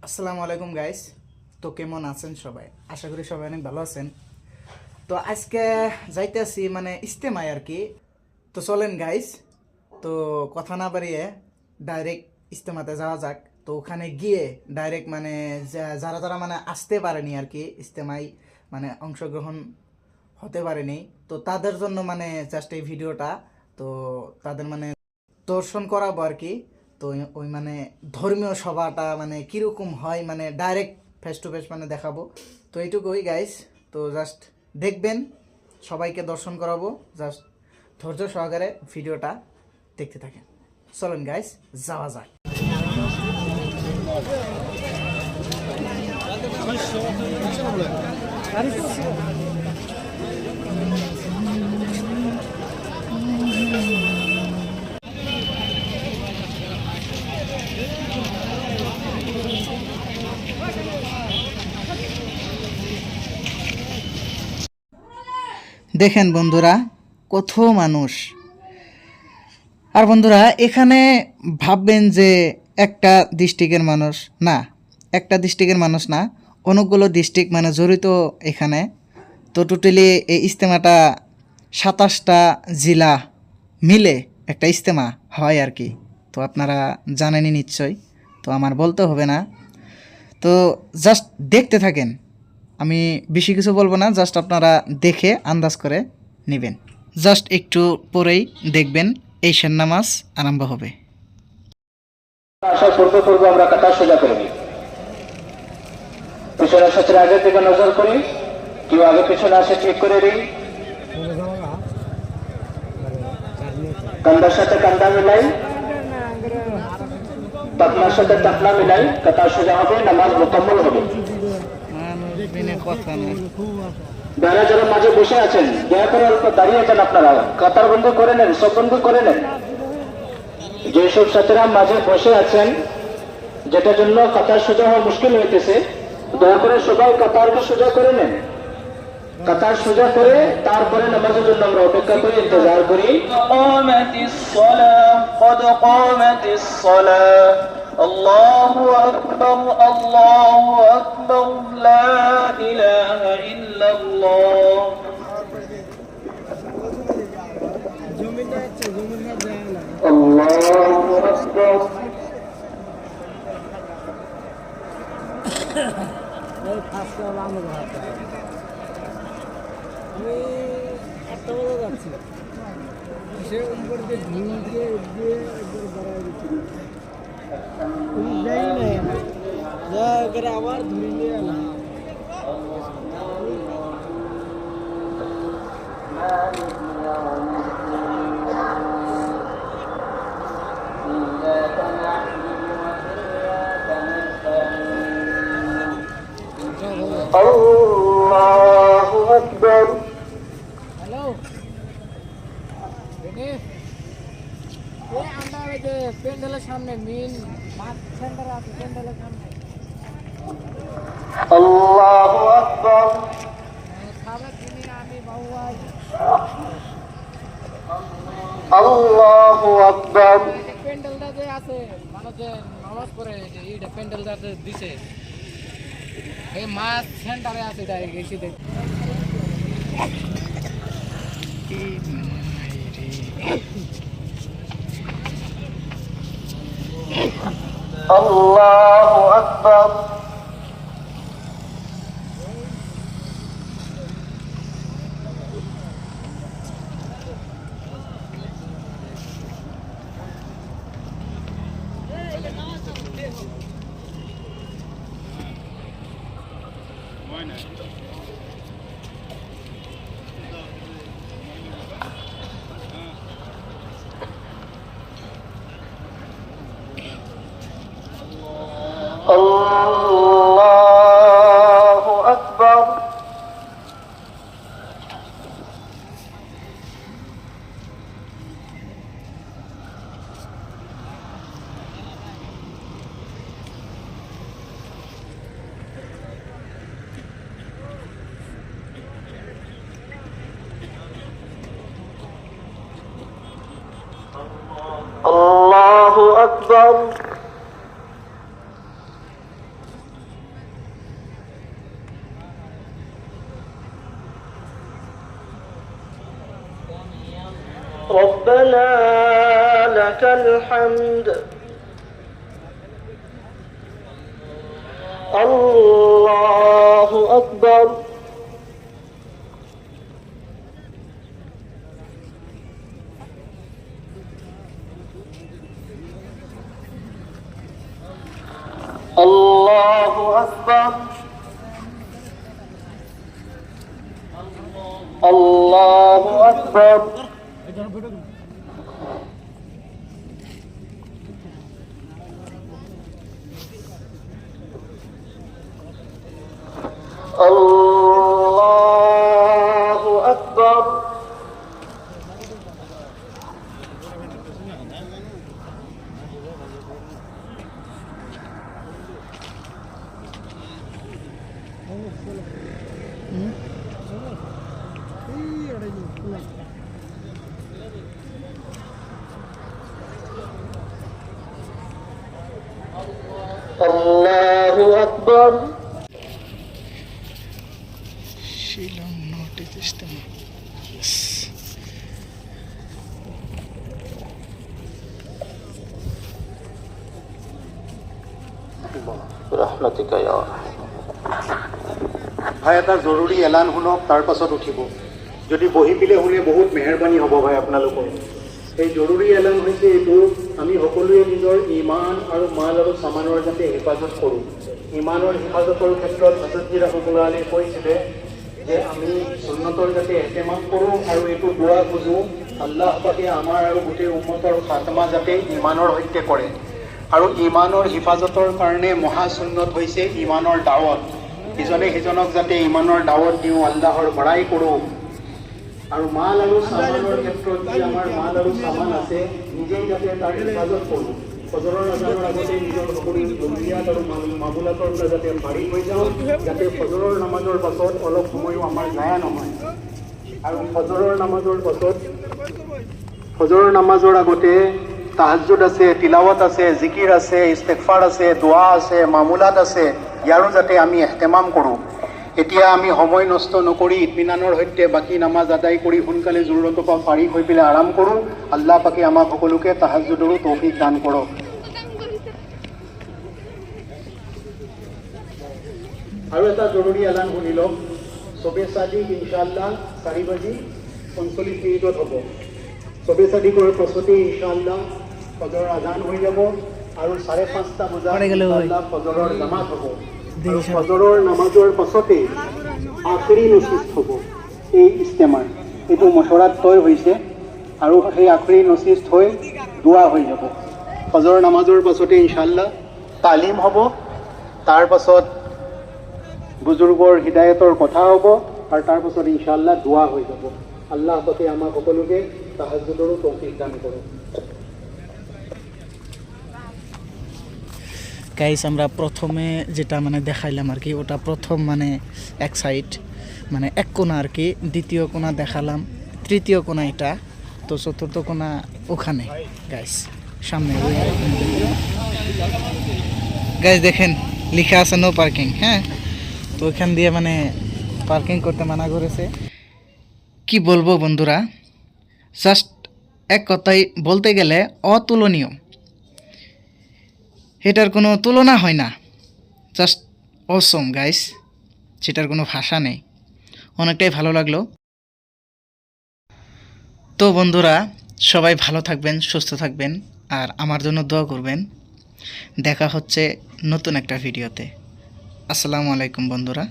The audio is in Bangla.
আসসালামু আলাইকুম গাইস। তো কেমন আছেন সবাই? আশা করি সবাই অনেক ভালো আছেন। তো আজকে যাইতেছি মানে ইস্তেমায় আর কি। তো চলেন গাইস, তো কথা না বাড়িয়ে ডাইরেক্ট ইস্তেমাতে যাওয়া যাক। তো ওখানে গিয়ে ডাইরেক্ট মানে যারা যারা মানে আসতে পারেনি আর কি, ইস্তেমায় মানে অংশগ্রহণ হতে পারেনি, তো তাদের জন্য মানে জাস্ট এই ভিডিওটা। তো তাদের মানে দর্শন করাবো আর কি। তো ওই মানে ধর্মীয় সভাটা মানে কীরকম হয় মানে ডাইরেক্ট ফেস টু ফেস মানে দেখাবো। তো এইটুকুই গাইস। তো জাস্ট দেখবেন, সবাইকে দর্শন করাবো। জাস্ট ধৈর্য সহকারে ভিডিওটা দেখতে থাকেন। চলেন গাইস, যাওয়া যাক। দেখেন বন্ধুরা, কত মানুষ। আর বন্ধুরা, এখানে ভাববেন যে একটা ডিস্ট্রিক্টের মানুষ না, একটা ডিস্ট্রিক্টের মানুষ না, অনেকগুলো ডিস্ট্রিক্ট মানে জড়িত এখানে। তো টোটালি এই ইজতেমাটা 27টা জেলা মিলে একটা ইজতেমা হয় আর কি। তো আপনারা জানেনই নিশ্চয়, তো আমার বলতে হবে না। তো জাস্ট দেখতে থাকেন, আমি বেশি কিছু বলবো না, জাস্ট আপনারা দেখে আন্দাজ করে নেবেন। জাস্ট একটু পরেই দেখবেন ঈশান নামাজ আরম্ভ হবে। আশা পূর্বে পূর্বে আমরা কাতার সোজা করে নিই। পিছনের সাথে আগের দিকে নজর করি, কেউ আগে পিছনে আসে ঠিক করে দিই। কান্দার সাথে কান্দা মিলাই, টাকনার সাথে টাকনা মিলাই, কাতার সোজা হবে, নামাজ মোকাম্মল হবে। যারা যারা মাঝে বসে আছেন দয়া করে অল্প দাঁড়িয়ে যান, আপনারা কাতার বন্ধু করে নেন, সব বন্ধু করে নেন। যেসব সাথীরা মাঝে বসে আছেন, যেটার জন্য কাতার সোজা হওয়া মুশকিল হইতেছে, দয়া করে সবাই কাতারকে সোজা করে নেন। কাতার সোজা করে তারপরে নামাজের জন্য আমরা অপেক্ষা করি, ইন্তজার করি। আল্লাহু আকবার, আল্লাহু আকবার, লা ইলাহা ইল্লাল্লাহ। আল্লাহু আকবার। আমি একটা বলে যাচ্ছি, সে উপর দিয়ে ঝুঁকে দিয়ে একবার বাড়াই দিচ্ছি, যাই না যা করে আবার ধরে নিয়ে এলাম। আল্লাহু আকবার। হ্যালো, আমরা ওই যে প্যান্ডেলের সামনে মেন মাঠ সেন্টার আছে, প্যান্ডেলের সামনে। আল্লাহু আকবার। খাবার কিনি আমি বাবু ভাই। আল্লাহু আকবার। প্যান্ডেলটা যে আছে মানে যে নামাজ পড়ে, যে এইটা প্যান্ডেলটা যে দিছে, এই মাছ সেন্টারে আছে, এটা গেছি দেখ। আল্লাহু আকবার। আল্লাহু আকবার। আল্লাহু আকবার। ربنا لك الحمد الله أكبر الله أكبر الله أكبر الله أكبر الله أكبر শিলং নর্থ ইস্ট ইজতেমা برحمتك يا أرحم ভাই এটা জৰুৰী এলান শুনক, তাৰ পাছত উঠিব। যদি বহি পিলে শুনে বহুত মেহৰবানী হ'ব ভাই আপোনালোকৰ। এই জৰুৰী এলান হৈছে এইটো, আমি সকলোৱে নিজৰ ইমান আৰু মাল আৰু চামানৰ যাতে হেফাজত কৰোঁ। ইমানৰ হেফাজতৰ ক্ষেত্ৰত হযৰত ৰাসূলুল্লাহ আলী কৈছিলে যে আমি সুন্নতৰ যাতে এহতেমাম কৰোঁ আৰু এইটো দোৱা খোজোঁ আল্লাহ পাকে আমাৰ আৰু গোটেই উম্মতৰ খাতমা যাতে ইমানৰ সৈতে কৰে। আৰু ইমানৰ হিফাজতৰ কাৰণে মহা সুন্নত হৈছে ইমানৰ দাৱত। ইজনে সিজনক যাতে ইমানৰ দাৱত দিওঁ, আল্লাহৰ বড়াই কৰোঁ। আৰু মাল আৰু চামানৰ ক্ষেত্ৰত যি আমাৰ মাল আৰু চামান আছে নিজেই যাতে তাৰ হিফাজত কৰোঁ। ফজৰৰ আজানৰ আগতে নিজৰ সকলো জৰুৰীয়াত আৰু মামুলাতৰ পৰা যাতে পাৰি হৈ যাওঁ, যাতে ফজৰৰ নামাজৰ পাছত অলপ সময়ো আমাৰ জায়া নহয়। আৰু ফজৰৰ নামাজৰ আগতে তাহাজ্জুদ আছে, তিলাৱত আছে, জিকিৰ আছে, ইস্তেগফাৰ আছে, দোৱা আছে, মামুলাত আছে, ইয়াৰো যাতে আমি এহতেমাম কৰোঁ। এতিয়া আমি সময় নষ্ট নকৰি ইতমিনানৰ সৈতে বাকী নামাজ আদায় কৰি সোনকালে জৰুৰতৰ পৰা ফাৰিগ হৈ পেলাই আৰাম কৰোঁ। আল্লাহ পাকে আমাক সকলোকে তাহাজ্জুদৰো তৌফিক দান কৰক। আৰু এটা জৰুৰী এলান শুনি লওক, চবে চাদিক ইনশাআল্লাহ 4:45 হ'ব। চবে চাদিকৰ পাছতে ইনশাআল্লাহ ফজৰৰ আজান হৈ যাব আৰু 5:30 বজাত ইনশাআল্লাহ ফজৰৰ নামাজ হ'ব। আৰু ফজৰৰ নামাজৰ পাছতে আখৰি নচিজ হ'ব। এই ইজতেমাৰ এইটো মছৰাত তয় হৈছে আৰু সেই আখৰি নচিজ হৈ দোৱা হৈ যাব। ফজৰ নামাজৰ পাছতে ইনশাআল্লাহ তালিম হ'ব, তাৰ পাছত বুজুৰ্গৰ হিদায়তৰ কথা হ'ব আৰু তাৰ পাছত ইনশাআল্লাহ দোৱা হৈ যাব। আল্লাহ পাকে আমাক সকলোকে তাহাজ্জুদৰো তৌফিক দান করুন। গাইস আমরা প্রথমে যেটা মানে দেখাইলাম আর কি, ওটা প্রথম মানে এক সাইড মানে এক কোণা আর কি, দ্বিতীয় কোণা দেখালাম, তৃতীয় কোণা এটা, তো চতুর্থ কোণা ওখানে গাইস সামনে। গাইস দেখেন লেখা আছে নো পার্কিং, হ্যাঁ, তো ওখান দিয়ে মানে পার্কিং করতে মানা করেছে। কি বলবো বন্ধুরা, জাস্ট এক কথাই বলতে গেলে অতুলনীয়, এটার কোনো তুলনা হয় না, জাস্ট অসম গাইস, সেটার কোনো ভাষা নেই, অনেকটাই ভালো লাগলো। তো বন্ধুরা সবাই ভালো থাকবেন, সুস্থ থাকবেন আর আমার জন্য দোয়া করবেন। দেখা হচ্ছে নতুন একটা ভিডিওতে। আসসালামু আলাইকুম বন্ধুরা।